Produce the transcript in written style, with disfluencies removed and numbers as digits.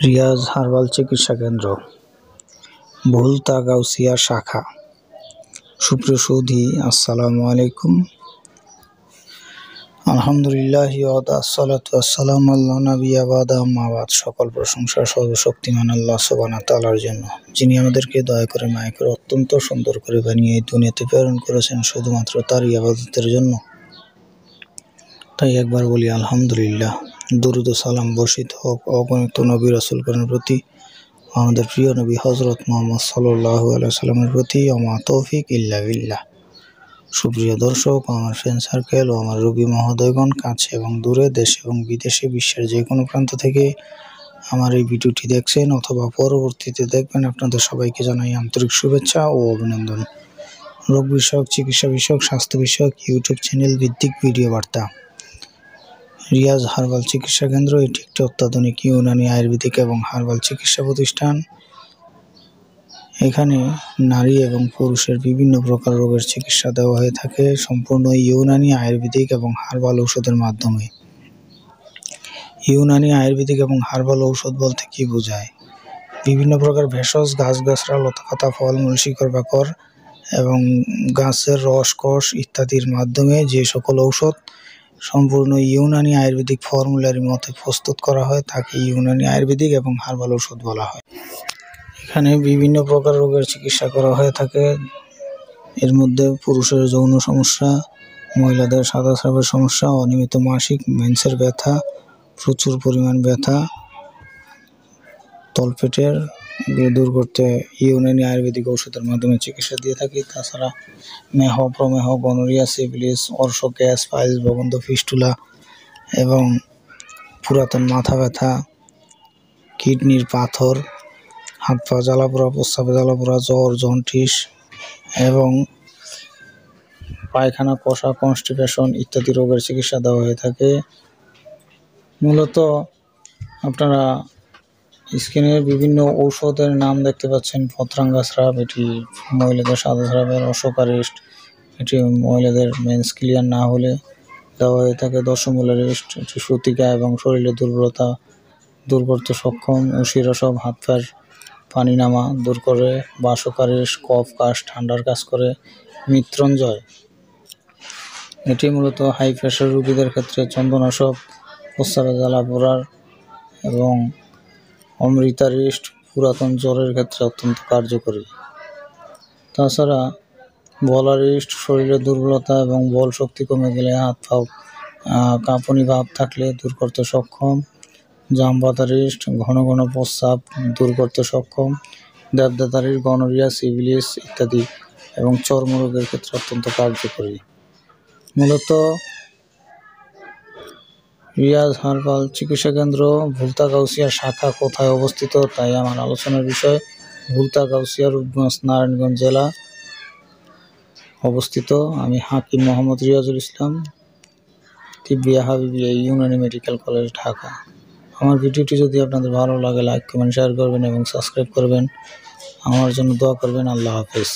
Riaz herbal চিকিৎসা কেন্দ্র, ভুলতা গাউসিয়া শাখা। সুপ্রিয় সুধী, আসসালামু আলাইকুম। আলহামদুলিল্লাহ আসসালাতু ওয়াসসালামু আলা নাবিয়্যা বা'দা, আম্মা বা'দ। সকল প্রশংসা সর্বশক্তিমান আল্লাহ সুবহানাহু ওয়া তাআলার জন্য, যিনি আমাদেরকে দয়া করে মায়া করে অত্যন্ত সুন্দর করে বানিয়ে এই দুনিয়াতে প্রেরণ করেছেন শুধুমাত্র তারই ইবাদতের জন্য। তাই একবার বলি আলহামদুলিল্লাহ। দরুদ ও সালাম বর্ষিত হোক অগণিত নবী রাসূলগণের প্রতি, আমাদের প্রিয় নবী হযরত মুহাম্মদ সাল্লাল্লাহু আলাইহি ওয়াসাল্লামের প্রতি। ওমা তৌফিক ইল্লা বিল্লাহ। সুপ্রিয় দর্শক, আমার ফ্রেন্ড সার্কেল ও আমার রোগী মহোদয়গণ, কাছে এবং দূরে, দেশে এবং বিদেশে, বিশ্বের যে কোনো প্রান্ত থেকে আমার এই ভিডিওটি দেখছেন অথবা পরবর্তীতে দেখবেন, আপনাদের সবাইকে জানাই আন্তরিক শুভেচ্ছা ও অভিনন্দন। রোগ বিষয়ক, চিকিৎসা বিষয়ক, স্বাস্থ্য বিষয়ক ইউটিউব চ্যানেল ভিত্তিক ভিডিও বার্তা রিয়াজ হার্বাল চিকিৎসা কেন্দ্র। এটি একটি অত্যাধুনিক ইউনানি আয়ুর্বেদিক এবং হার্বাল চিকিৎসা প্রতিষ্ঠান। এখানে নারী এবং পুরুষের বিভিন্ন প্রকার রোগের চিকিৎসা দেওয়া হয়ে থাকে সম্পূর্ণ ইউনানি আয়ুর্বেদিক এবং হার্বাল ঔষধের মাধ্যমে। ইউনানি আয়ুর্বেদিক এবং হার্বাল ঔষধ বলতে কি বোঝায়? বিভিন্ন প্রকার ভেষজ, গাছগাছরা, লতাপাতা, ফলমূল, শিকড় বাকড় এবং গাছের রস, কষ ইত্যাদির মাধ্যমে যে সকল ঔষধ সম্পূর্ণ ইউনানি আয়ুর্বেদিক ফর্মুলারি মতে প্রস্তুত করা হয় তাকে ইউনানি আয়ুর্বেদিক এবং হার্বাল ঔষধ বলা হয়। এখানে বিভিন্ন প্রকার রোগের চিকিৎসা করা হয়ে থাকে। এর মধ্যে পুরুষের যৌন সমস্যা, মহিলাদের সাদা স্রাবের সমস্যা, অনিয়মিত মাসিক, মেন্সের ব্যথা, প্রচুর পরিমাণ ব্যথা, তলপেটের দূর করতে ইউনানি আয়ুর্বেদিক ঔষধের মাধ্যমে চিকিৎসা দিয়ে থাকি। তাছাড়া মেহ, প্রমেহ, গনোরিয়া, সিফিলিস, অর্শ, গ্যাস, পাইলস, বগন্ধ, ফিস্টুলা এবং পুরাতন মাথা ব্যথা, কিডনির পাথর, হাত পা জ্বালাপোড়া, প্রস্রাবে জ্বালাপোড়া, জ্বর, জন্ডিস এবং পায়খানা, কষা, কনস্টিপেশন ইত্যাদি রোগের চিকিৎসা দেওয়া হয়ে থাকে। মূলত আপনারা স্ক্রিনে বিভিন্ন ঔষধের নাম দেখতে পাচ্ছেন। পত্রাঙ্গা স্রাব, এটি মহিলাদের সাদা স্রাবের। অশোকারিষ্ট, এটি মহিলাদের মেন্স ক্লিয়ার না হলে দেওয়া হয়ে থাকে। দশমূলারিষ্ট, এটি সূতিকা এবং শরীরের দুর্বলতা দূর করতে সক্ষম। উশিরসব, হাত পায়ের পানি নামা দূর করে। বাসকারিষ্ট, কফ কাশ ঠান্ডার কাজ করে। মৃত্যুঞ্জয়, এটি মূলত হাই প্রেশার রোগীদের ক্ষেত্রে। চন্দনাসব, প্রস্রাবে জ্বালাপোড়ার এবং অমৃতারিষ্ট পুরাতন জ্বরের ক্ষেত্রে অত্যন্ত কার্যকরী। তাছাড়া বলারিষ্ট, শরীরের দুর্বলতা এবং বল শক্তি কমে গেলে, হাত পা কাঁপুনি ভাব থাকলে দূর করতে সক্ষম। জামবাতারিষ্ট, ঘন ঘন প্রস্রাব দূর করতে সক্ষম। দেবদাতারিষ্ট, গনোরিয়া, সিফিলিস ইত্যাদি এবং চর্মরোগের ক্ষেত্রে অত্যন্ত কার্যকরী। মূলত রিয়াজ হার্বাল চিকিৎসা কেন্দ্র ভুলতা গাউসিয়া শাখা কোথায় অবস্থিত তাই আমার আলোচনার বিষয়। ভুলতা গাউসিয়া, রূপগঞ্জ, নারায়ণগঞ্জ জেলা অবস্থিত। আমি হাকিম মোহাম্মদ রিয়াজুল ইসলাম, তিব্বিয়া হাবিবিয়া ইউনানি মেডিকেল কলেজ, ঢাকা। আমার ভিডিওটি যদি আপনাদের ভালো লাগে, লাইক, কমেন্ট, শেয়ার করবেন এবং সাবস্ক্রাইব করবেন। আমার জন্য দোয়া করবেন। আল্লাহ হাফেজ।